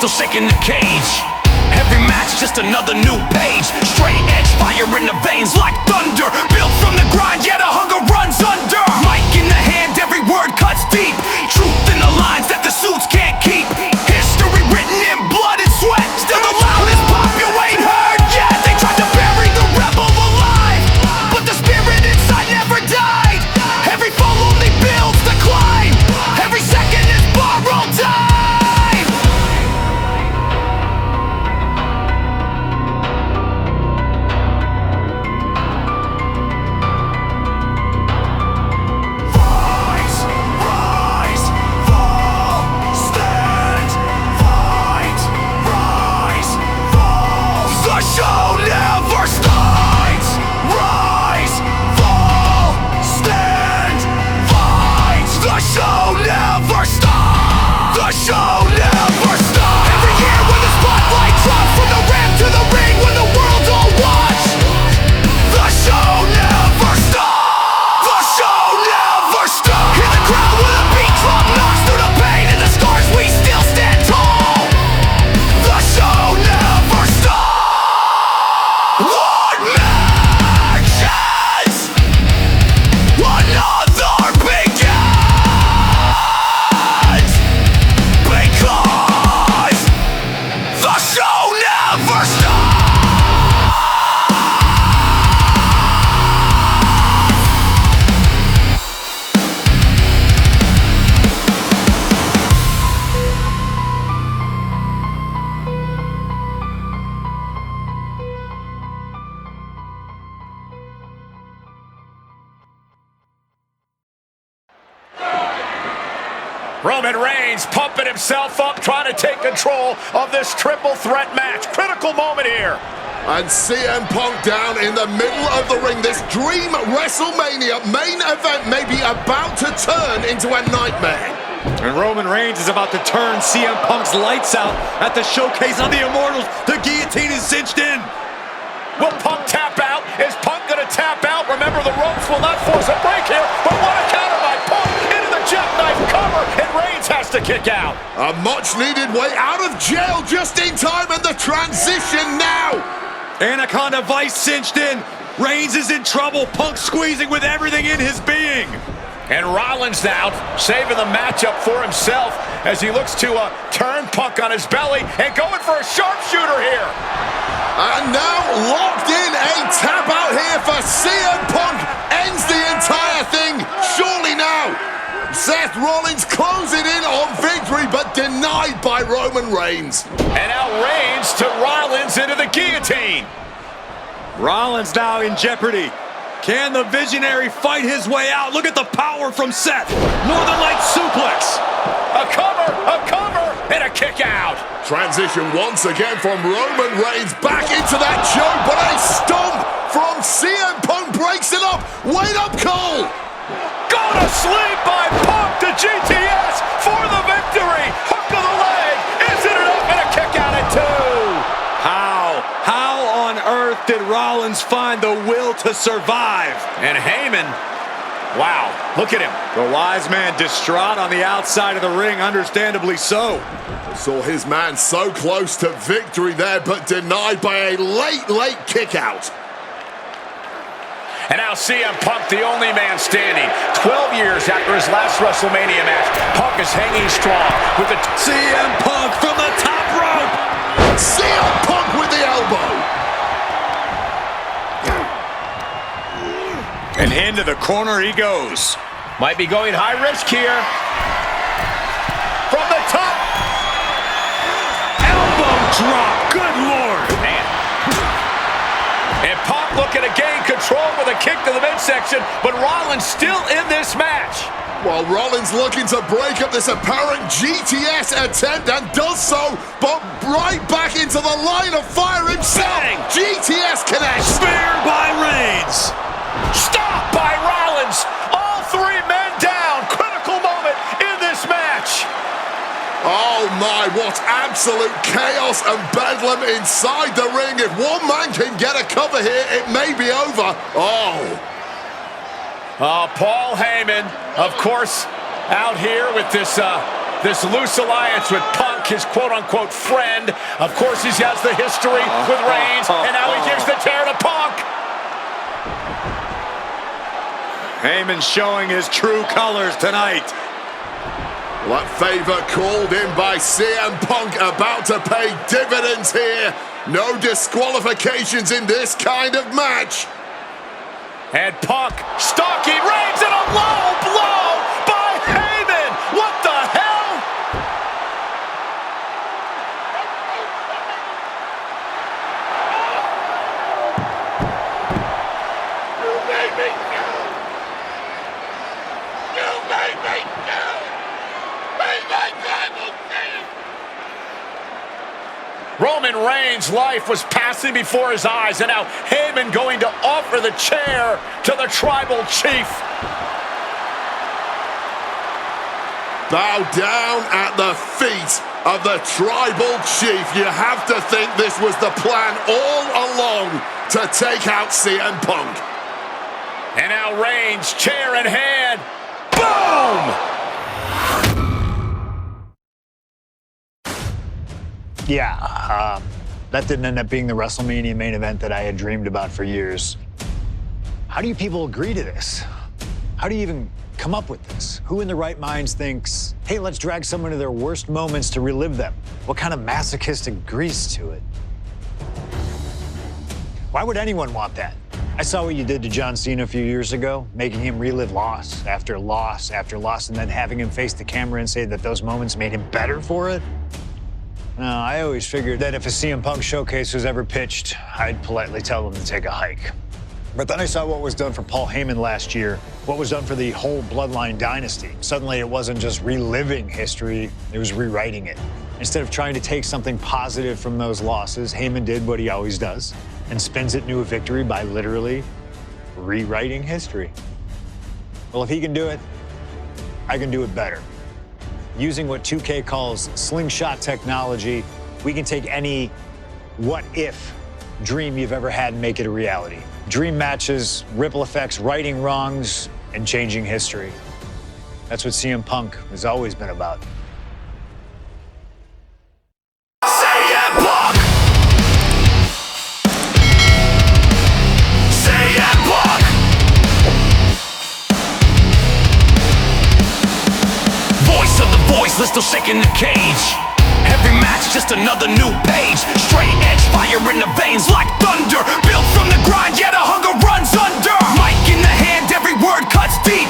Still shaking the cage. Every match just another new page. Straight edge fire in the veins like thunder. Built from the grind, yeah, the hunger runs under. Mic in the hand, every word cuts deep. Truth in the lines that the suits can't keep. History written in blood and sweat. Still the loudest pop you ain't heard yet. They tried to bury the rebel alive, but the spirit inside never died. Every fall only builds the climb. Every second is borrowed time. Roman Reigns pumping himself up, trying to take control of this triple threat match. Critical moment here. And CM Punk down in the middle of the ring. This dream WrestleMania main event may be about to turn into a nightmare. And Roman Reigns is about to turn CM Punk's lights out at the showcase on the Immortals. The guillotine is cinched in. Will Punk tap out? Is Punk gonna tap out? Remember, the ropes will not force a break here, but what a counter by Punk into the jackknife cover, and Reigns has to kick out. A much-needed way out of jail just in time, and the transition now. Anaconda Vice cinched in. Reigns is in trouble. Punk squeezing with everything in his being. And Rollins now saving the matchup for himself as he looks to turn Punk on his belly and going for a sharpshooter here. And now locked in, a tap out here for CM Punk. Ends the entire thing, surely now. Seth Rollins closing in on victory, but denied by Roman Reigns. And now Reigns to Rollins into the guillotine. Rollins now in jeopardy. Can the Visionary fight his way out? Look at the power from Seth. Northern Light suplex. A cover, and a kick out. Transition once again from Roman Reigns back into that choke, but a stomp from CM Punk breaks it up. Wait up, Cole. Go to sleep by Punk to GTS for the victory. Hook of the leg. Is it enough? And a kick out at 2. How on earth did Rollins find the will to survive? And Heyman, wow, look at him. The wise man distraught on the outside of the ring, understandably so. Saw his man so close to victory there, but denied by a late kick out. And now CM Punk, the only man standing. 12 years after his last WrestleMania match, Punk is hanging strong with the CM Punk from the top rope. CM Punk with the elbow. And into the corner he goes. Might be going high risk here. From the top. Elbow drop. Good Lord. Man. And Punk looking to gain control with a kick to the midsection, but Rollins still in this match. Well, Rollins looking to break up this apparent GTS attempt and does so, but right back into the line of fire himself. Bang! GTS connects. Spear by Reigns. Stop by Rollins. All three men down. Critical moment in this match. Oh my, what absolute chaos and bedlam inside the ring. If one man can get a cover here, it may be over. Paul Heyman, of course, out here with this loose alliance with Punk, his quote-unquote friend. Of course, he has the history with Reigns, and now he gives the tear to Punk. Heyman showing his true colors tonight. That favor called in by CM Punk about to pay dividends here. No disqualifications in this kind of match. And Punk stalking Reigns and a low blow by Heyman. What the hell? You made me go. You made me go. Made my tribal chief. Roman Reigns' life was passing before his eyes, and now Heyman going to offer the chair to the tribal chief. Bow down at the feet of the tribal chief. You have to think this was the plan all along to take out CM Punk. And now Reigns, chair in hand. Boom! Yeah, that didn't end up being the WrestleMania main event that I had dreamed about for years. How do you people agree to this? How do you even come up with this? Who in their right minds thinks, hey, let's drag someone to their worst moments to relive them? What kind of masochistic grease to it? Why would anyone want that? I saw what you did to John Cena a few years ago, making him relive loss after loss after loss, and then having him face the camera and say that those moments made him better for it. No, I always figured that if a CM Punk showcase was ever pitched, I'd politely tell them to take a hike. But then I saw what was done for Paul Heyman last year, what was done for the whole Bloodline dynasty. Suddenly it wasn't just reliving history, it was rewriting it. Instead of trying to take something positive from those losses, Heyman did what he always does and spins it into a victory by literally rewriting history. Well, if he can do it, I can do it better. Using what 2K calls slingshot technology, we can take any what-if dream you've ever had and make it a reality. Dream matches, ripple effects, righting wrongs, and changing history. That's what CM Punk has always been about. CM Punk! CM Punk! Voice of the voiceless, still shaking the cage. Every match, just another new page. Straight edge, fire in the veins like thunder. Built from the grind, yeah, the hunger runs under. Mic in the hand, every word cuts deep.